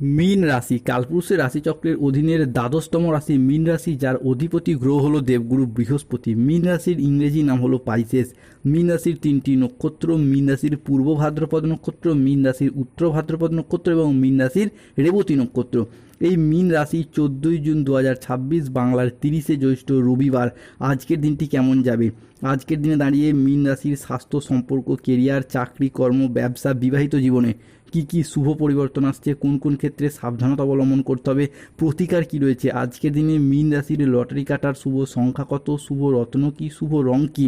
মীন রাশি কালপুরুষের রাশিচক্রের অধীনের দ্বাদশতম রাশি মীন রাশি, যার অধিপতি গ্রহ হলো দেবগুরু বৃহস্পতি। মীন রাশির ইংরেজি নাম হলো পাইসেস। মীন রাশির তিনটি নক্ষত্র: মীন রাশির পূর্ব ভাদ্রপদ নক্ষত্র, মীন রাশির উত্তর ভাদ্রপদ নক্ষত্র এবং মীন রাশির রেবতী নক্ষত্র। এই মীন রাশি 14ই জুন 2026 বাংলার 30শে জ্যৈষ্ঠ রবিবার। আজকের দিনটি কেমন যাবে? আজকের দিনে দাঁড়িয়ে মীন রাশির স্বাস্থ্য, সম্পর্ক, কেরিয়ার, চাকরি, কর্ম, ব্যবসা, বিবাহিত জীবনে কি কি শুভ পরিবর্তন আসছে, কোন কোন ক্ষেত্রে সাবধানতা অবলম্বন করতে হবে, প্রতিকার কি রয়েছে। আজকের দিনে মীন রাশির লটারি কাটার শুভ সংখ্যা কত, শুভ রত্ন কি, শুভ রং কি,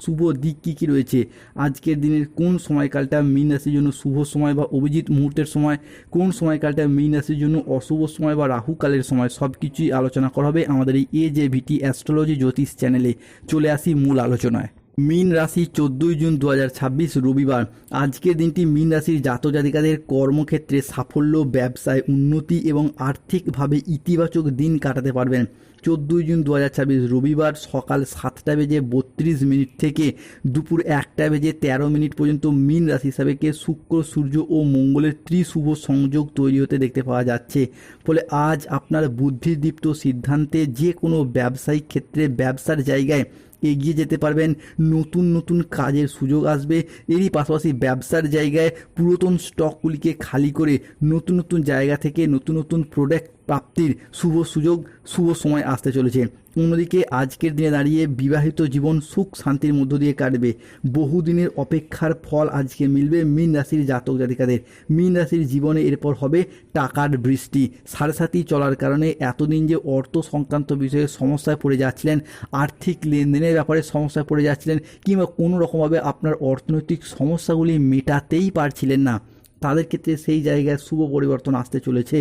শুভ দিক কী কী রয়েছে, আজকের দিনের কোন সময়কালটা মীন রাশির জন্য শুভ সময় বা অভিজিৎ মুহূর্তের সময়, কোন সময়কালটা মীন রাশির জন্য অশুভ সময় বা রাহুকালের সময়, সব কিছুই আলোচনা করা হবে আমাদের এই AJVT অ্যাস্ট্রোলজি জ্যোতিষ চ্যানেলে। চলে আসি মূল আলোচনায়। মীন রাশি 14ই জুন 2026 রবিবার। আজকের দিনটি মীন রাশির জাতক জাতিকাদের কর্মক্ষেত্রে সাফল্য, ব্যবসায় উন্নতি এবং আর্থিকভাবে ইতিবাচক দিন কাটাতে পারবেন। 14ই জুন 2026 রবিবার সকাল 7:32 থেকে দুপুর 1:13 পর্যন্ত মীন রাশি হিসাবে শুক্র, সূর্য ও মঙ্গলের ত্রিশুভ সংযোগ তৈরি হতে দেখতে পাওয়া যাচ্ছে। ফলে আজ আপনার বুদ্ধিদীপ্ত সিদ্ধান্তে যে কোনো ব্যবসায়িক ক্ষেত্রে, ব্যবসার জায়গায় এগিয়ে যেতে পারবেন। নতুন নতুন কাজের সুযোগ আসবে। এরই পাশাপাশি ব্যবসার জায়গায় পুরাতন স্টকগুলিকে খালি করে নতুন নতুন জায়গা থেকে নতুন নতুন প্রোডাক্ট প্রাপ্তির শুভ সুযোগ, শুভ সময় আসতে চলেছে। অন্যদিকে আজকের দিনে দাঁড়িয়ে বিবাহিত জীবন সুখ শান্তির মধ্য দিয়ে কাটবে। বহুদিনের অপেক্ষার ফল আজকে মিলবে মীন রাশির জাতক জাতিকাদের। মীন রাশির জীবনে এরপর হবে টাকার বৃষ্টি। সাড়ে সাথী চলার কারণে এতদিন যে অর্থ সংক্রান্ত বিষয়ে সমস্যায় পড়ে যাচ্ছিলেন, আর্থিক লেনদেনের ব্যাপারে সমস্যায় পড়ে যাচ্ছিলেন, কিংবা কোনো রকমভাবে আপনার অর্থনৈতিক সমস্যাগুলি মেটাতেই পারছিলেন না, তাদের ক্ষেত্রে সেই জায়গায় শুভ পরিবর্তন আসতে চলেছে।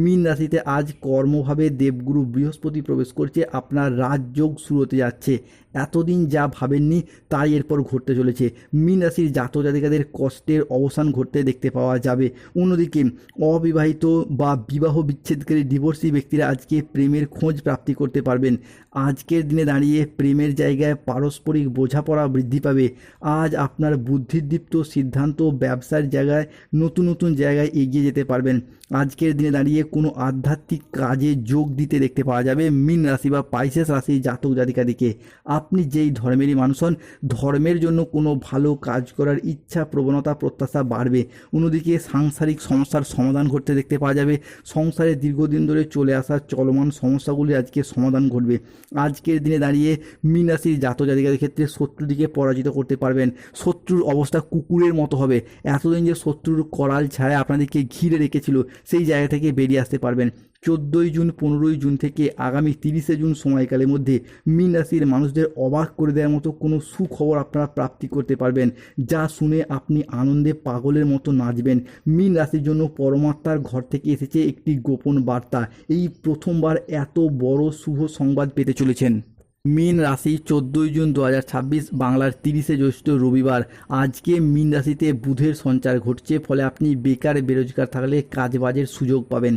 মীন রাশিতে আজ কর্মভাবে দেবগুরু বৃহস্পতি প্রবেশ করছে। আপনার রাজযোগ শুরু হতে যাচ্ছে। এতদিন যা ভাবেননি তাই এরপর ঘটতে চলেছে। মীন রাশির জাতক জাতিকাদের কষ্টের অবসান ঘটতে দেখতে পাওয়া যাবে। অন্যদিকে অবিবাহিত বা বিবাহ বিচ্ছেদকারী ডিভোর্সি ব্যক্তিরা আজকে প্রেমের খোঁজ প্রাপ্তি করতে পারবেন। আজকের দিনে দাঁড়িয়ে প্রেমের জায়গায় পারস্পরিক বোঝাপড়া বৃদ্ধি পাবে। আজ আপনার বুদ্ধিদীপ্ত সিদ্ধান্ত ব্যবসার জায়গায় নতুন নতুন জায়গায় এগিয়ে যেতে পারবেন। আজকের দিনে দাঁড়িয়ে কোনো আধ্যাত্মিক কাজে যোগ দিতে দেখতে পাওয়া যাবে মীন রাশি বা পাইসেস রাশির জাতক জাতিকাদিকে। আপনি যেই ধর্মেরই মানুষ হন, ধর্মের জন্য কোনো ভালো কাজ করার ইচ্ছা, প্রবণতা, প্রত্যাশা বাড়বে। অন্যদিকে সাংসারিক সমস্যার সমাধান ঘটতে দেখতে পাওয়া যাবে। সংসারে দীর্ঘদিন ধরে চলে আসা চলমান সমস্যাগুলি আজকে সমাধান ঘটবে। আজকের দিনে দাঁড়িয়ে মীন রাশির জাতক জাতিকাদের ক্ষেত্রে শত্রুদিকে পরাজিত করতে পারবেন। শত্রুর অবস্থা কুকুরের মতো হবে। এতদিন যে শত্রুর করাল ছাড়া আপনাদেরকে ঘিরে রেখেছিল, সেই জায়গা থেকে বেরিয়ে আসতে পারবেন। 14ই জুন 15ই জুন থেকে আগামী 30শে জুন সময়কালের মধ্যে মীন রাশির মানুষদের অবাক করে দেওয়ার মতো কোনো সুখবর আপনারা প্রাপ্তি করতে পারবেন, যা শুনে আপনি আনন্দে পাগলের মতো নাচবেন। মীন রাশির জন্য পরমাত্মার ঘর থেকে এসেছে একটি গোপন বার্তা। এই প্রথমবার এত বড় শুভ সংবাদ পেতে চলেছেন। মীন রাশি 14ই জুন 2026 বাংলার 30শে জ্যৈষ্ঠ রবিবার। আজকে মীন রাশিতে বুধের সঞ্চার ঘটছে। ফলে আপনি বেকার বেরোজগার থাকলে কাজবাজের সুযোগ পাবেন।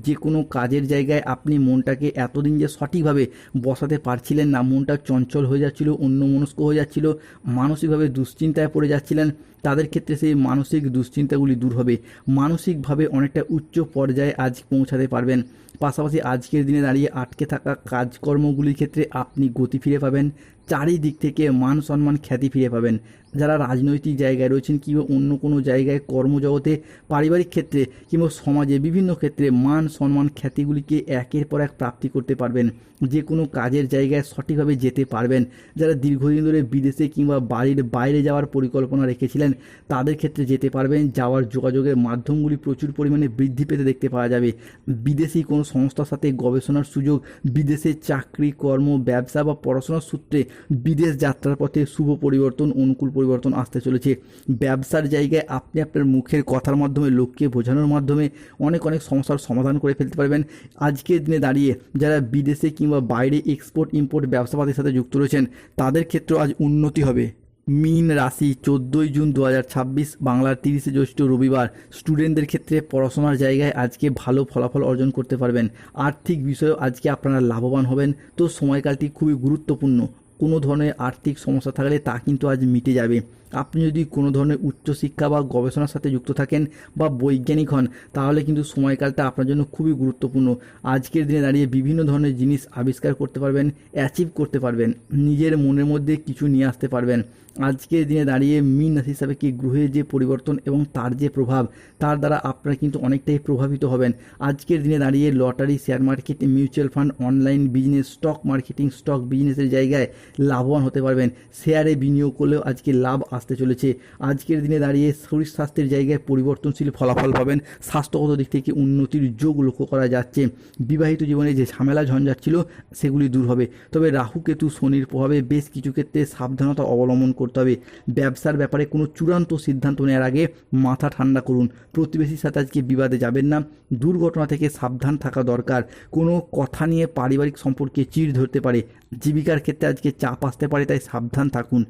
যে কোনো কাজের জায়গায় আপনি মনটাকে এতদিন যে সঠিকভাবে বসাতে পারছিলেন না, মনটা চঞ্চল হয়ে যাচ্ছিল, অন্যমনস্ক হয়ে যাচ্ছিল, মানসিকভাবে দুশ্চিন্তায় পড়ে যাচ্ছিলেন, তাদের ক্ষেত্রে সেই মানসিক দুশ্চিন্তাগুলি দূর হবে। মানসিকভাবে অনেকটা উচ্চ পর্যায়ে আজ পৌঁছাতে পারবেন। পাশাপাশি আজকের দিনে দাঁড়িয়ে আটকে থাকা কাজকর্মগুলির ক্ষেত্রে আপনি গতি ফিরে পাবেন। চারিদিক থেকে মান সম্মান, খ্যাতি ফিরে পাবেন। যারা রাজনৈতিক জায়গায় রয়েছেন কিংবা অন্য কোনো জায়গায় কর্মজগতে, পারিবারিক ক্ষেত্রে কিংবা সমাজে বিভিন্ন ক্ষেত্রে মান সম্মান, খ্যাতিগুলিকে একের পর এক প্রাপ্তি করতে পারবেন। যে কোনো কাজের জায়গায় সঠিকভাবে যেতে পারবেন। যারা দীর্ঘদিন ধরে বিদেশে কিংবা বাড়ির বাইরে যাওয়ার পরিকল্পনা রেখেছিলেন, তাদের ক্ষেত্রে যেতে পারবেন। যাওয়ার যোগাযোগের মাধ্যমগুলি প্রচুর পরিমাণে বৃদ্ধি পেতে দেখতে পাওয়া যাবে। বিদেশি কোনো সংস্থার সাথে গবেষণার সুযোগ, বিদেশে চাকরি, কর্ম, ব্যবসা বা পড়াশোনার সূত্রে বিদেশ যাত্রার পথে শুভ পরিবর্তন, অনুকূল পরিবর্তন আসতে চলেছে। ব্যবসার জায়গায় আপনি আপনার মুখের কথার মাধ্যমে, লোককে বোঝানোর মাধ্যমে অনেক অনেক সমস্যার সমাধান করে ফেলতে পারবেন। আজকের দিনে দাঁড়িয়ে যারা বিদেশে কিংবা বাইরে এক্সপোর্ট ইম্পোর্ট ব্যবসাপাতির সাথে যুক্ত রয়েছেন, তাদের ক্ষেত্রেও আজ উন্নতি হবে। মীন রাশি 14ই জুন 2026 বাংলার 30শে জ্যৈষ্ঠ রবিবার। স্টুডেন্টদের ক্ষেত্রে পড়াশোনার জায়গায় আজকে ভালো ফলাফল অর্জন করতে পারবেন। আর্থিক বিষয়েও আজকে আপনারা লাভবান হবেন। তো সময়কালটি খুবই গুরুত্বপূর্ণ। কোনো ধরনের আর্থিক সমস্যা থাকলে তা কিন্তু আজ মিটে যাবে। আপনি যদি কোনো ধরনের উচ্চশিক্ষা বা গবেষণার সাথে যুক্ত থাকেন বা বৈজ্ঞানিক হন, তাহলে কিন্তু সময়কালটা আপনার জন্য খুবই গুরুত্বপূর্ণ। আজকের দিনে দাঁড়িয়ে বিভিন্ন ধরনের জিনিস আবিষ্কার করতে পারবেন, অ্যাচিভ করতে পারবেন, নিজের মনের মধ্যে কিছু নিয়ে আসতে পারবেন। আজকের দিনে দাঁড়িয়ে মীন রাশি হিসাবে কি গ্রহের যে পরিবর্তন এবং তার যে প্রভাব, তার দ্বারা আপনারা কিন্তু অনেকটাই প্রভাবিত হবেন। আজকের দিনে দাঁড়িয়ে lottery, share market, mutual fund, online business, stock marketing, stock বিজনেসের জায়গায় লাভবান হতে পারবেন। শেয়ারে বিনিয়োগ করলেও আজকে লাভ আসতে চলেছে। আজকের দিনে দাঁড়িয়ে শরীর স্বাস্থ্যের জায়গায় পরিবর্তনশীল ফলাফল পাবেন। স্বাস্থ্যগত দিক থেকে উন্নতির যোগ লক্ষ্য করা যাচ্ছে। বিবাহিত জীবনে যে ঝামেলা ঝঞ্ঝাট ছিল সেগুলি দূর হবে। তবে রাহু কেতু শনির প্রভাবে বেশ কিছু ক্ষেত্রে সাবধানতা অবলম্বন করতে হবে। ব্যবসার ব্যাপারে কোনো চূড়ান্ত সিদ্ধান্ত নেওয়ার আগে মাথা ঠান্ডা করুন। প্রতিবেশীর সাথে আজকে বিবাদে যাবেন না। দুর্ঘটনা থেকে সাবধান থাকা দরকার। কোনো কথা নিয়ে পারিবারিক সম্পর্কে চিড় ধরতে পারে। জীবিকার ক্ষেত্রে আজকে চাপ আসতে পারে, তাই সাবধান থাকুন।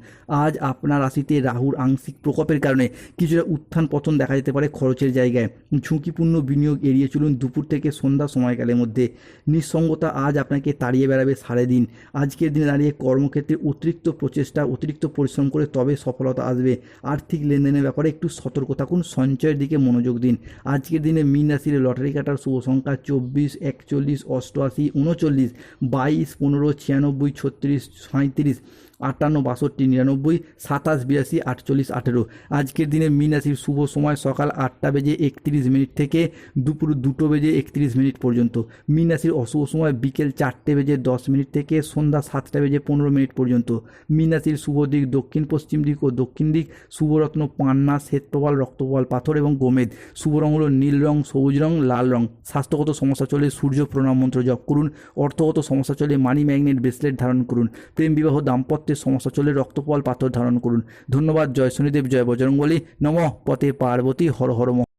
আজ আপনার রাশিতে রাহুর আংশিক প্রকোপের কারণে কিছুটা উত্থান পতন দেখা যেতে পারে খরচের জায়গায়। ঝুঁকিপূর্ণ বিনিয়োগ এড়িয়ে চলুন দুপুর থেকে সন্ধ্যা সময়কালের মধ্যে। নিঃসঙ্গতা আজ আপনাকে তাড়িয়ে বেড়াবে সারাদিন। আজকের দিনে দাঁড়িয়ে কর্মক্ষেত্রে অতিরিক্ত প্রচেষ্টা, অতিরিক্ত পরিশ্রম করে তবে সফলতা আসবে। আর্থিক লেনদেনের ব্যাপারে একটু সতর্ক থাকুন, সঞ্চয়ের দিকে মনোযোগ দিন। আজকের দিনে মীন রাশির লটারি কাটার শুভ সংখ্যা 24, 41, 88, 39, 22, 15, 96, 36, 37, 58, 62, 99, 27, 82, 48, 18। আজকের দিনে মীন রাশির শুভ সময় সকাল 8:31 থেকে দুপুর 2:31 পর্যন্ত। মীন রাশির অশুভ সময় বিকেল 4:10 থেকে সন্ধ্যা 7:15 পর্যন্ত। মীন রাশির শুভ দিক দক্ষিণ পশ্চিম দিক ও দক্ষিণ দিক। শুভরত্ন পান্না, শ্বেতপ্রবাল, রক্তপ্রবাল পাথর এবং গোমেদ। শুভ রং হলো নীল রং, সবুজ রং, লাল রং। স্বাস্থ্যগত সমস্যা চলে সূর্য প্রণাম মন্ত্র জপ করুন। অর্থগত সমস্যা চলে মানি ম্যাগনেট ব্রেসলেট ধারণ করুন। প্রেম বিবাহ দাম্পত্যের সমস্যা চলে রক্তপ্রবাল পাথর ধারণ করুন। ধন্যবাদ। জয় শনিদেব, জয় বজরংবলী, নমঃ পতে পার্বতী, হর হর মহাদেব।